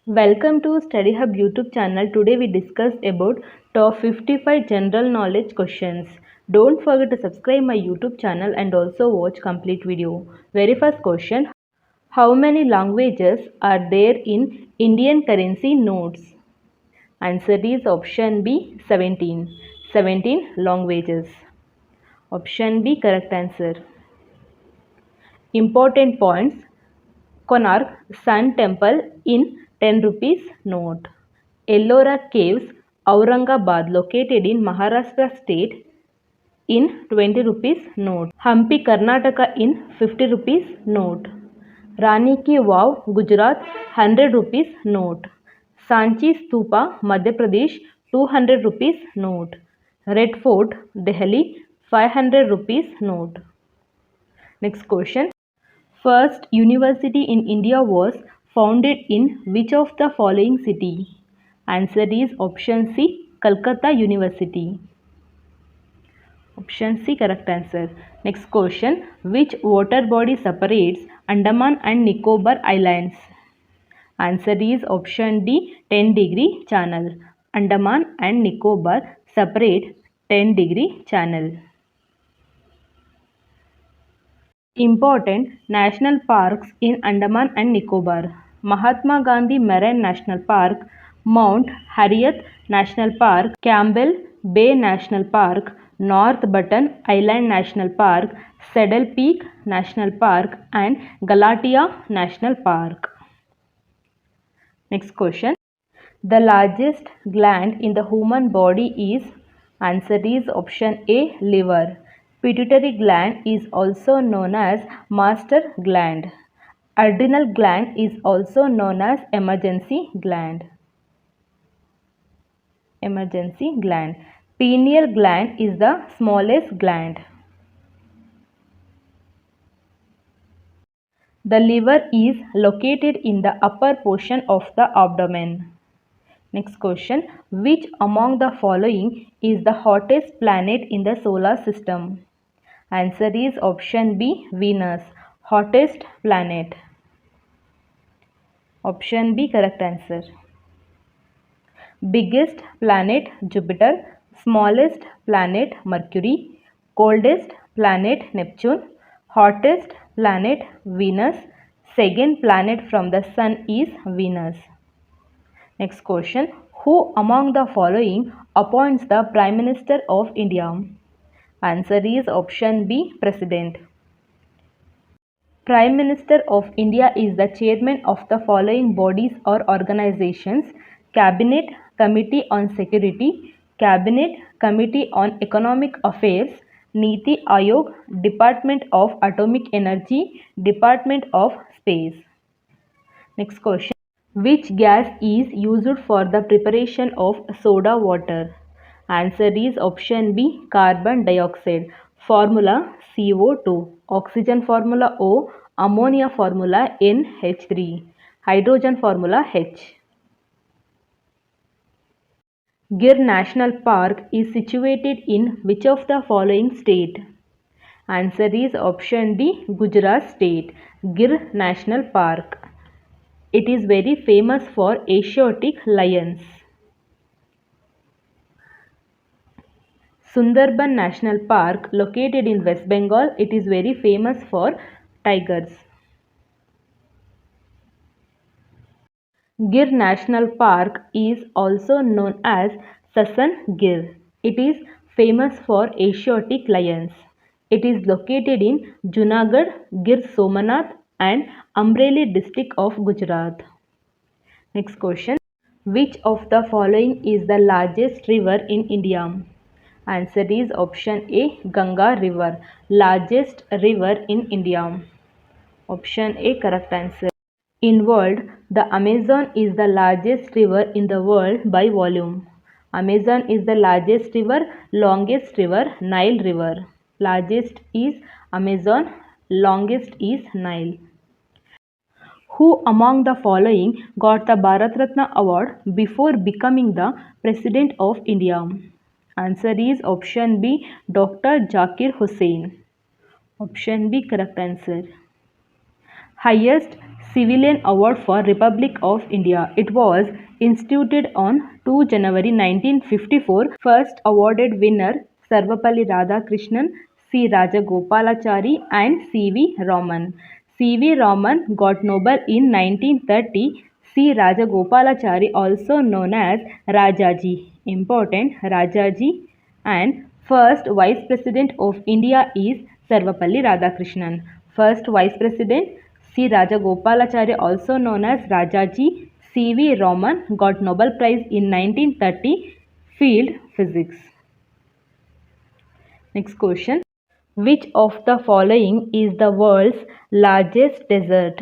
Welcome to Study Hub YouTube channel. Today we discuss about top 55 general knowledge questions. Don't forget to subscribe my YouTube channel and also watch complete video. Very first question. How many languages are there in Indian currency notes? Answer is option B 17. 17 languages. Option B correct answer. Important points. Konark Sun Temple in 10 rupees note. Ellora Caves, Aurangabad located in Maharashtra state in 20 rupees note. Hampi Karnataka in 50 rupees note. Rani Ki Vav, Gujarat 100 rupees note. Sanchi Stupa, Madhya Pradesh 200 rupees note. Red Fort, Delhi 500 rupees note. Next question. First university in India was founded in which of the following city? Answer is option C, Calcutta University. Option C correct answer. Next question. Which water body separates Andaman and Nicobar Islands? Answer is option D, 10-degree channel. Andaman and Nicobar separate 10-degree channel. Important national parks in Andaman and Nicobar. Mahatma Gandhi Marine National Park, Mount Harriet National Park, Campbell Bay National Park, North Button Island National Park, Saddle Peak National Park and Galatia National Park. Next question. The largest gland in the human body is, answer is option A, liver. Pituitary gland is also known as master gland. Adrenal gland is also known as emergency gland. Emergency gland. Pineal gland is the smallest gland. The liver is located in the upper portion of the abdomen. Next question. Which among the following is the hottest planet in the solar system? Answer is option B, Venus. Hottest planet. Option B correct answer. Biggest planet Jupiter. Smallest planet Mercury. Coldest planet Neptune. Hottest planet Venus. Second planet from the Sun is Venus. Next question. Who among the following appoints the Prime Minister of India? Answer is option B, President. Prime Minister of India is the chairman of the following bodies or organizations: Cabinet Committee on Security, Cabinet Committee on Economic Affairs, Niti Aayog, Department of Atomic Energy, Department of Space. Next question. Which gas is used for the preparation of soda water? Answer is option B, carbon dioxide. Formula CO2. Oxygen formula O. Ammonia formula NH3. Hydrogen formula H. Gir National Park is situated in which of the following state? Answer is option D, Gujarat state. Gir National Park. It is very famous for Asiatic lions. Sundarban National Park located in West Bengal. It is very famous for tigers. Gir National Park is also known as Sasan Gir. It is famous for Asiatic lions. It is located in Junagadh, Gir Somanath and Amreli district of Gujarat. Next question. Which of the following is the largest river in India? Answer is option A, Ganga river. Largest river in India. Option A correct answer. In world, the Amazon is the largest river in the world by volume. Amazon is the largest river, longest river, Nile river. Largest is Amazon, longest is Nile. Who among the following got the Bharat Ratna award before becoming the President of India? Answer is option B, Dr. Zakir Hussain. Option B correct answer. Highest civilian award for Republic of India. It was instituted on 2 January 1954. First awarded winner Sarvapalli Radhakrishnan, C. Rajagopalachari and C.V. Raman. C.V. Raman got Nobel in 1930. C. Rajagopalachari, also known as Rajaji, important Rajaji, and first Vice President of India is Sarvapalli Radhakrishnan. First Vice President C. Rajagopalachari, also known as Rajaji. C.V. Raman got Nobel Prize in 1930, Field Physics. Next question. Which of the following is the world's largest desert?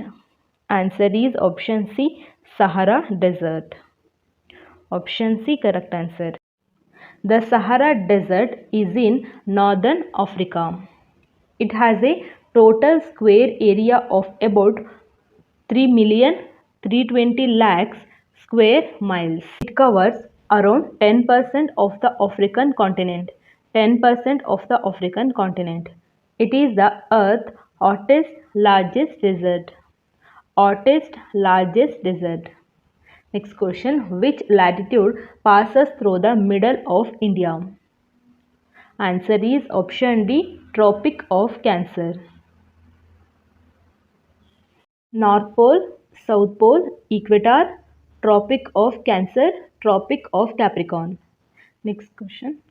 Answer is option C, Sahara Desert. Option C, correct answer. The Sahara Desert is in northern Africa. It has a total square area of about 3,320,000,000 square miles. It covers around 10% of the African continent. 10% of the African continent. It is the Earth's hottest, largest desert. Hottest, largest desert. Next question. Which latitude passes through the middle of India? Answer is option D, Tropic of Cancer. North Pole, South Pole, Equator, Tropic of Cancer, Tropic of Capricorn. Next question.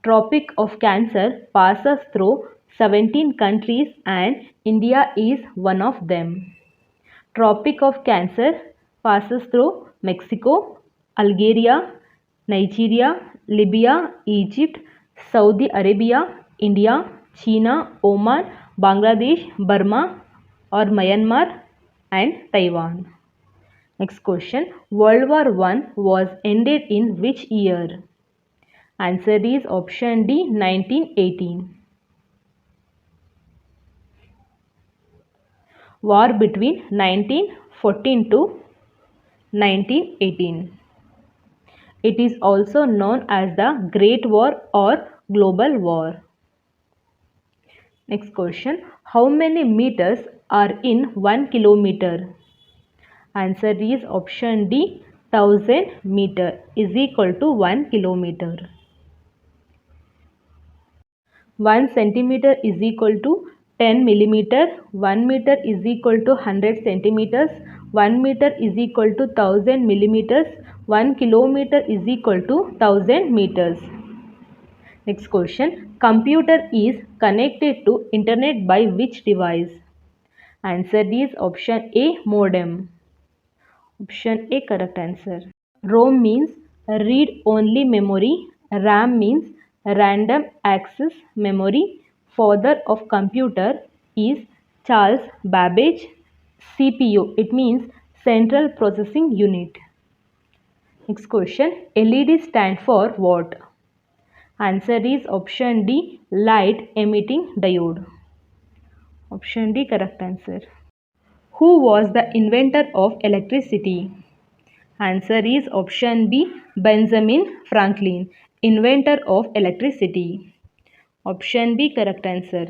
Tropic of Cancer passes through 17 countries and India is one of them. Tropic of Cancer passes through Mexico, Algeria, Nigeria, Libya, Egypt, Saudi Arabia, India, China, Oman, Bangladesh, Burma or Myanmar and Taiwan. Next question. World War I was ended in which year? Answer is option D, 1918. War between 1914 to 1918. It is also known as the Great War or Global War. Next question. How many meters are in 1 kilometer? Answer is option D, 1000 meter is equal to 1 kilometer. 1 centimeter is equal to 10 millimeter, 1 meter is equal to 100 centimeters, 1 meter is equal to 1000 millimeters, 1 kilometer is equal to 1000 meters. Next question. Computer is connected to internet by which device? Answer is option A, modem. Option A, correct answer. ROM means read-only memory. RAM means random access memory. Father of computer is Charles Babbage. CPU, it means Central Processing Unit. Next question. LED stand for what? Answer is option D, light emitting diode. Option D, correct answer. Who was the inventor of electricity? Answer is option B, Benjamin Franklin, inventor of electricity. Option B, correct answer.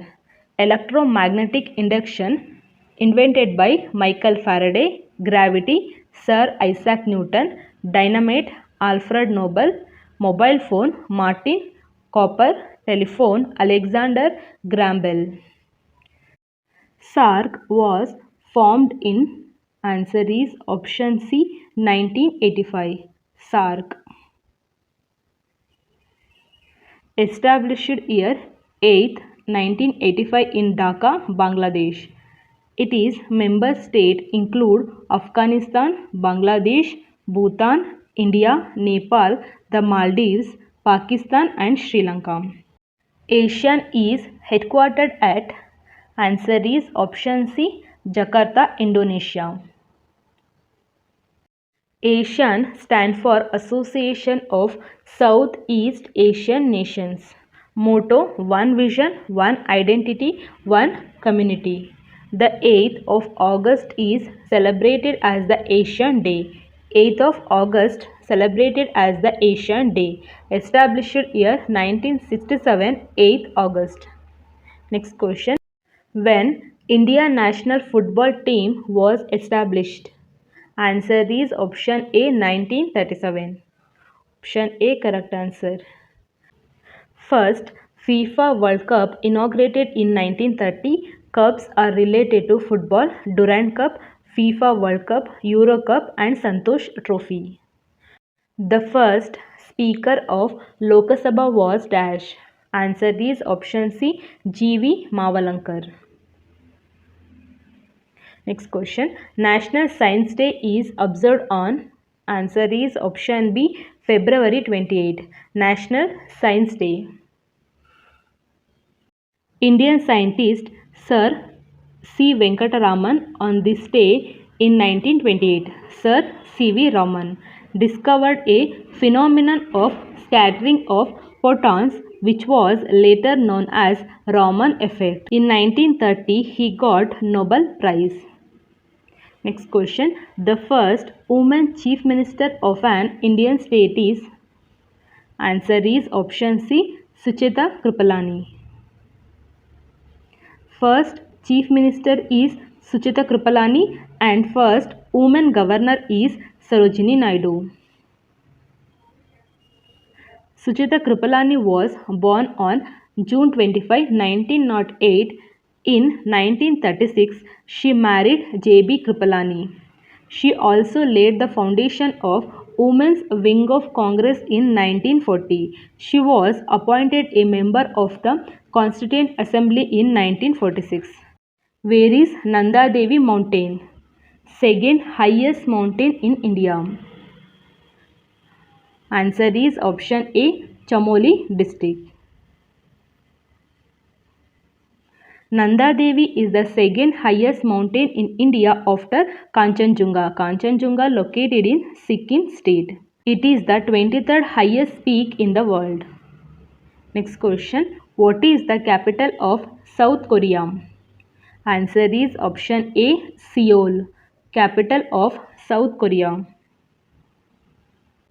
Electromagnetic induction, invented by Michael Faraday. Gravity, Sir Isaac Newton. Dynamite, Alfred Nobel. Mobile phone, Martin Cooper. Telephone, Alexander Graham Bell. SAARC was formed in, answer is option C, 1985. SAARC. Established year 8th, 1985 in Dhaka, Bangladesh. It is member state include Afghanistan, Bangladesh, Bhutan, India, Nepal, the Maldives, Pakistan and Sri Lanka. ASEAN is headquartered at, answer is option C, Jakarta, Indonesia. ASEAN stands for Association of Southeast Asian Nations. Motto, one vision, one identity, one community. The 8th of August is celebrated as the Asian Day. 8th of August celebrated as the Asian Day. Established year 1967, 8th August. Next question. When India national football team was established? Answer is option A 1937. Option A correct answer. First FIFA World Cup inaugurated in 1930. Cups are related to football: Durand Cup, FIFA World Cup, Euro Cup and Santosh Trophy. The first Speaker of Lok Sabha was dash. Answer is option C G.V. Mavalankar. Next question. National Science Day is observed on. Answer is option B February 28. National Science Day. Indian scientist Sir C. Venkataraman on this day in 1928. Sir C. V. Raman discovered a phenomenon of scattering of photons which was later known as Raman effect. In 1930 he got Nobel Prize. Next question. The first woman chief minister of an Indian state is. Answer is option C Sucheta Kripalani. First Chief Minister is Sucheta Kripalani and first woman governor is Sarojini Naidu. Sucheta Kripalani was born on June 25, 1908. In 1936, she married J.B. Kripalani. She also laid the foundation of Women's Wing of Congress in 1940. She was appointed a member of the Constituent Assembly in 1946. Where is Nanda Devi mountain? Second highest mountain in India. Answer is option A Chamoli district. Nanda Devi is the second highest mountain in India after Kanchenjunga. Kanchenjunga located in Sikkim state. It is the 23rd highest peak in the world. Next question. What is the capital of South Korea? Answer is option A Seoul. Capital of South Korea.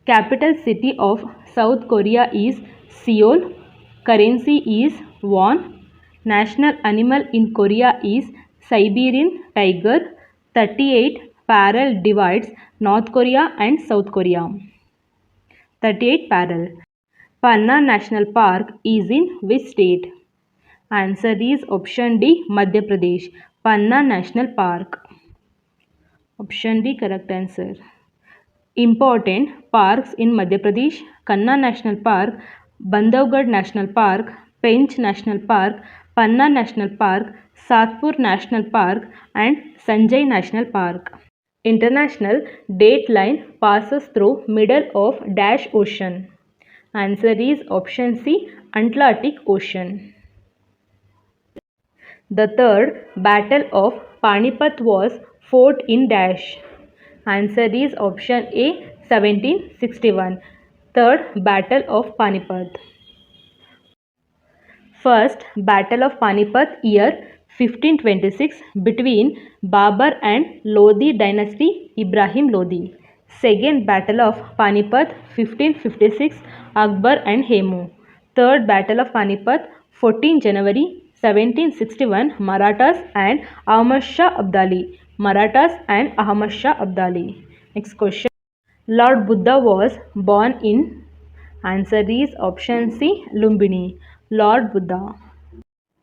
Capital city of South Korea is Seoul. Currency is won. National animal in Korea is Siberian tiger. 38 parallel divides North Korea and South Korea. 38 parallel. Panna National Park is in which state? Answer is option D Madhya Pradesh. Panna National Park. Option D correct answer. Important parks in Madhya Pradesh: Kanha National Park, Bandhavgarh National Park, Pench National Park, Panna National Park, Satpur National Park and Sanjay National Park. International date line passes through middle of dash ocean. Answer is option C Atlantic Ocean. The third Battle of Panipat was fought in dash. Answer is option A 1761. Third Battle of Panipat. First Battle of Panipat year 1526 between Babur and Lodi dynasty Ibrahim Lodi. Second Battle of Panipat 1556 Akbar and Hemu. Third Battle of Panipat 14 January 1761 Marathas and Ahmad Shah Abdali. Marathas and Ahmad Shah Abdali. Next question. Lord Buddha was born in. Answer is option C Lumbini. Lord Buddha.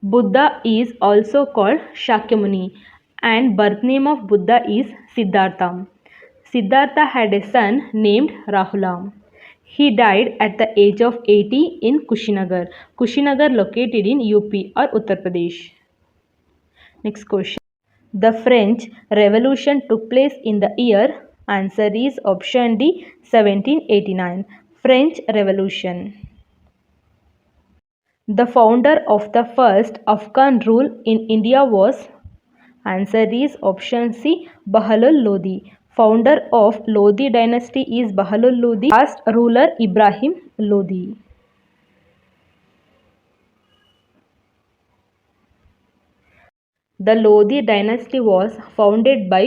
Buddha is also called Shakyamuni and birth name of Buddha is Siddhartha. Siddhartha had a son named Rahula. He died at the age of 80 in Kushinagar. Kushinagar located in UP or Uttar Pradesh. Next question. The French Revolution took place in the year. Answer is option D 1789. French Revolution. The founder of the first Afghan rule in India was. Answer is option C Bahlul Lodi. Founder of Lodi dynasty is Bahlul Lodi. Last ruler Ibrahim Lodi. The Lodi dynasty was founded by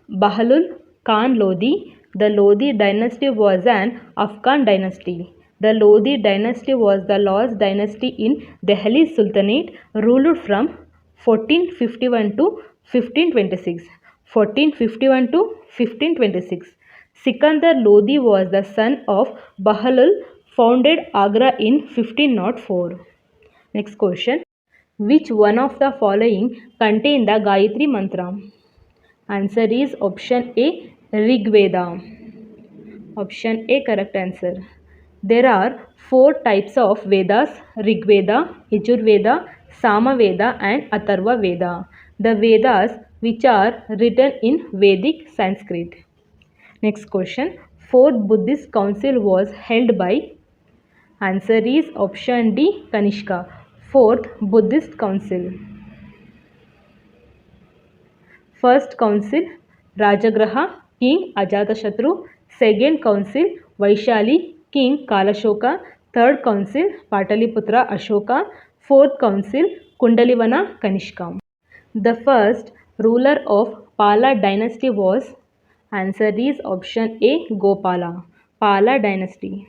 Bahlul Khan Lodi. The Lodi dynasty was an Afghan dynasty. The Lodi dynasty was the last dynasty in Delhi Sultanate, ruled from 1451 to 1526. 1451 to 1526. Sikandar Lodi was the son of Bahlul, founded Agra in 1504. Next question. Which one of the following contain the Gayatri Mantra? Answer is option A, Rig Veda. Option A, correct answer. There are 4 types of Vedas: Rig Veda, Yajur Veda, Sama Veda and Atharva Veda. The Vedas which are written in Vedic Sanskrit. Next question. Fourth Buddhist council was held by. Answer is option D, Kanishka. Fourth Buddhist council. First council Rajagraha, King Ajatashatru. Second council Vaishali, King Kalashoka. Third council Pataliputra Ashoka. Fourth council Kundalivana Kanishka. The first ruler of Pala dynasty was. Answer is option A, Gopala. Pala dynasty.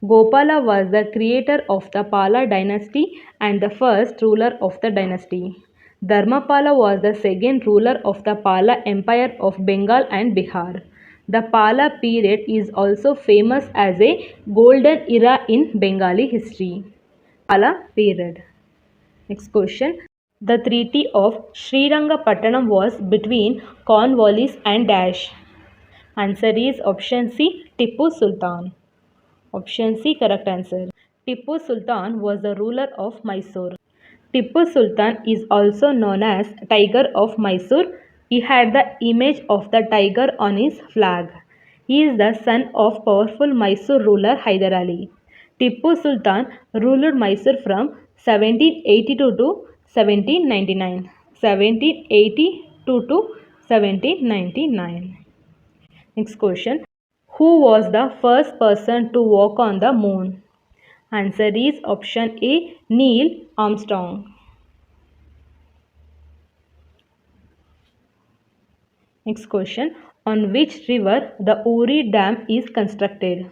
Gopala was the creator of the Pala dynasty and the first ruler of the dynasty. Dharmapala was the second ruler of the Pala Empire of Bengal and Bihar. The Pala period is also famous as a golden era in Bengali history. Pala period. Next question. The Treaty of Srirangapatnam was between Cornwallis and Dash. Answer is option C, Tipu Sultan. Option C, correct answer. Tipu Sultan was the ruler of Mysore. Tipu Sultan is also known as Tiger of Mysore. He had the image of the tiger on his flag. He is the son of powerful Mysore ruler Hyder Ali. Tipu Sultan ruled Mysore from 1782 to 1799. 1782 to 1799. Next question. Who was the first person to walk on the moon? Answer is option A, Neil Armstrong. Next question. On which river the Uri Dam is constructed?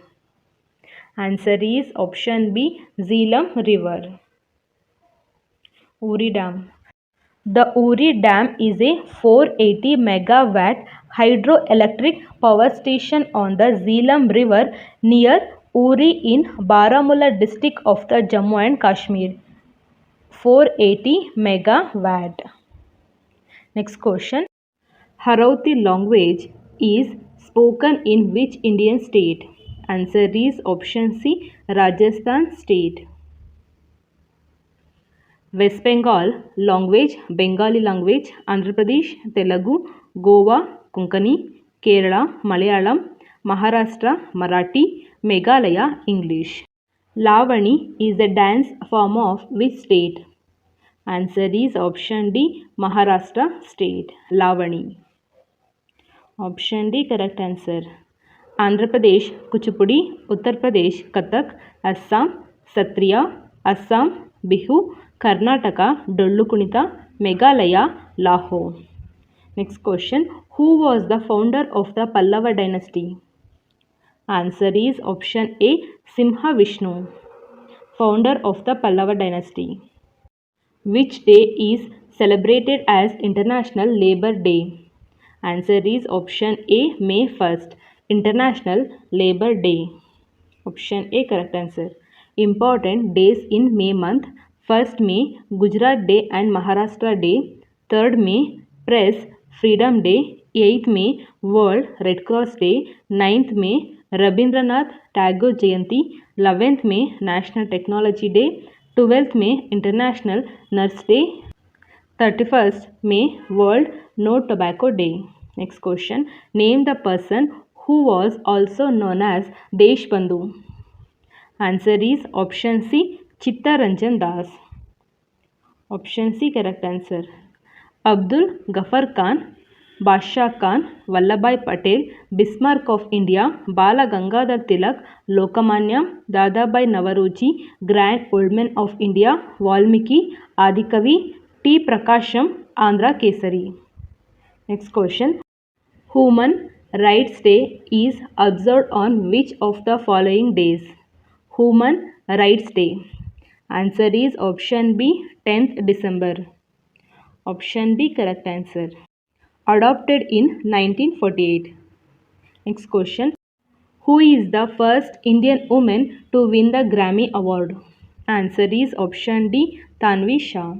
Answer is option B, Zeelam River. Uri Dam. The Uri Dam is a 480 megawatt hydroelectric power station on the Zeelam River near Uri in Baramulla district of the Jammu and Kashmir. 480 megawatt. Next question. Harauti language is spoken in which Indian state? Answer is option C, Rajasthan state. West Bengal language, Bengali language, Andhra Pradesh, Telugu, Goa, Konkani, Kerala, Malayalam, Maharashtra, Marathi, Meghalaya, English. Lavani is the dance form of which state? Answer is option D, Maharashtra state. Lavani. Option D, correct answer. Andhra Pradesh, Kuchipudi, Uttar Pradesh, Kathak, Assam, Satriya, Assam, Bihu, Karnataka, Dollu Kunita, Meghalaya, Laho. Next question. Who was the founder of the Pallava dynasty? Answer is option A, Simha Vishnu. Founder of the Pallava dynasty. Which day is celebrated as International Labour Day? Answer is option A, May 1st, International Labour Day. Option A, correct answer. Important days in May month: 1st May, Gujarat Day and Maharashtra Day; 3rd May, Press Freedom Day; 8th May, World Red Cross Day; 9th May, Rabindranath Tagore Jayanti; 11th May, National Technology Day; 12th May, International Nurse Day; 31st May, World No Tobacco Day. Next question. Name the person who was also known as Deshbandhu. Answer is option C, Chittaranjan Das. Option C, correct answer. Abdul Ghaffar Khan, Badshah Khan, Vallabhbhai Patel, Bismarck of India, Bala Gangadhar Tilak, Lokamanya, Dadabhai Naoroji, Grand Old Man of India, Valmiki, Adikavi, T. Prakasham, Andhra Kesari. Next question. Human Rights Day is observed on which of the following days? Human Rights Day. Answer is option B, 10th December. Option B correct answer. Adopted in 1948. Next question. Who is the first Indian woman to win the Grammy Award? Answer is option D Tanvi Shah.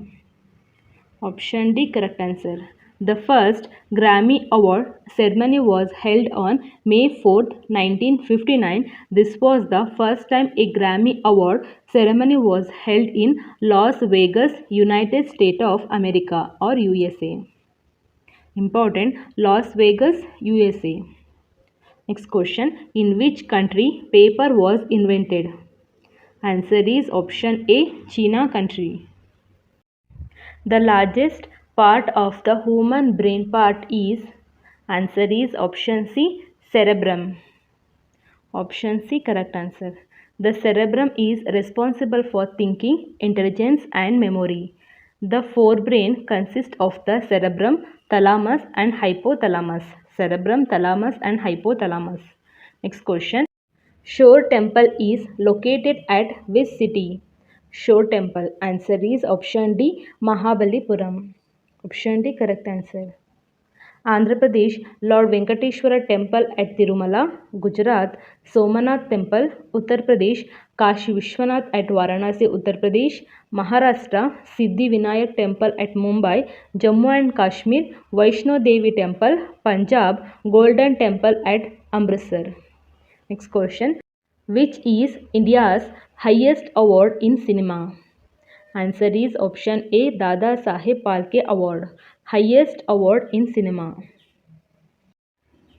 Option D correct answer. The first Grammy Award ceremony was held on May 4, 1959. This was the first time a Grammy Award ceremony was held in Las Vegas, United States of America or USA. Important, Las Vegas, USA. Next question. In which country paper was invented? Answer is option A China country. The largest part of the human brain part is, answer is option C cerebrum. Option C correct answer. The cerebrum is responsible for thinking, intelligence and memory. The forebrain consists of the cerebrum, thalamus and hypothalamus. Cerebrum, thalamus and hypothalamus. Next question. Shore Temple is located at which city? Shore Temple. Answer is option D Mahabalipuram. Option D correct answer. Andhra Pradesh Lord Venkateshwara Temple at Tirumala. Gujarat Somanath Temple. Uttar Pradesh Kashi Vishwanath at Varanasi, Uttar Pradesh. Maharashtra Siddhi Vinayak Temple at Mumbai. Jammu and Kashmir Vaishno Devi Temple. Punjab Golden Temple at Amritsar. Next question. Which is India's highest award in cinema? Answer is option A Dada Saheb Phalke Award. Highest award in cinema.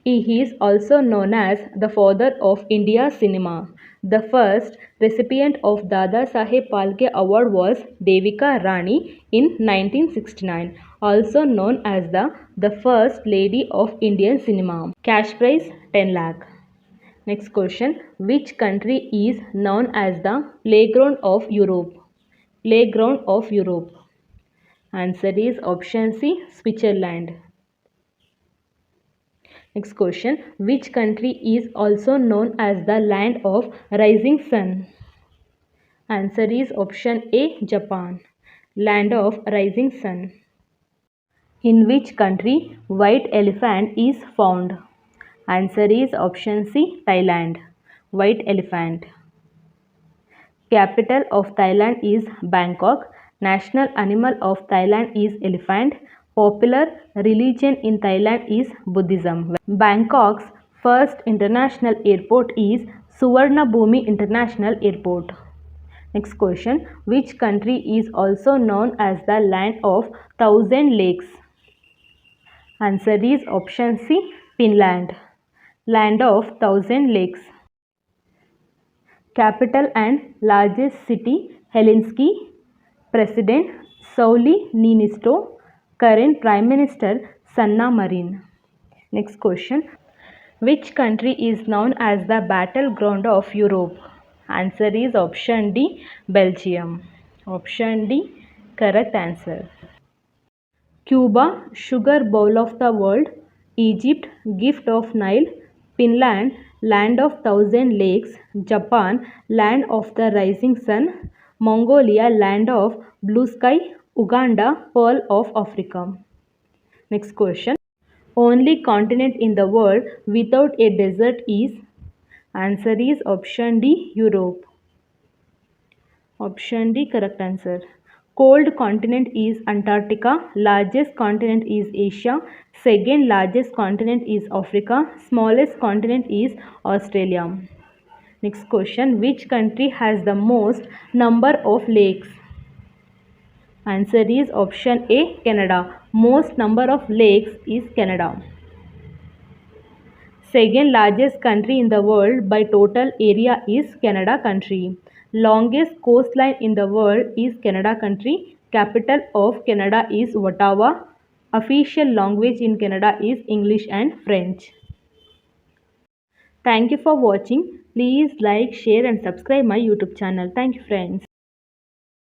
He is also known as the father of India's cinema. The first recipient of Dada Saheb Phalke Award was Devika Rani in 1969, also known as the First Lady of Indian cinema. Cash prize 10 lakh. Next question. Which country is known as the playground of Europe? Playground of Europe. Answer is option C Switzerland. Next question. Which country is also known as the land of rising sun? Answer is option A Japan. Land of rising sun. In which country white elephant is found? Answer is option C Thailand. White elephant. Capital of Thailand is Bangkok. National animal of Thailand is elephant. Popular religion in Thailand is Buddhism. Bangkok's first international airport is Suvarnabhumi International Airport. Next question. Which country is also known as the land of thousand lakes? Answer is option C Finland. Land of thousand lakes. Capital and largest city Helsinki. President Sauli Niinisto. Current Prime Minister Sanna Marin. Next question. Which country is known as the battleground of Europe? Answer is option D Belgium. Option D correct answer. Cuba, sugar bowl of the world. Egypt, gift of Nile. Finland, land of thousand lakes. Japan, land of the rising sun. Mongolia, land of blue sky. Uganda, pearl of Africa. Next question. Only continent in the world without a desert is? Answer is option D Europe. Option D correct answer. Cold continent is Antarctica. Largest continent is Asia. Second largest continent is Africa. Smallest continent is Australia. Next question. Which country has the most number of lakes? Answer is option A Canada. Most number of lakes is Canada. Second largest country in the world by total area is Canada country. Longest coastline in the world is Canada country. Capital of Canada is Ottawa. Official language in Canada is English and French. Thank you for watching. Please like, share and subscribe my YouTube channel. Thank you friends.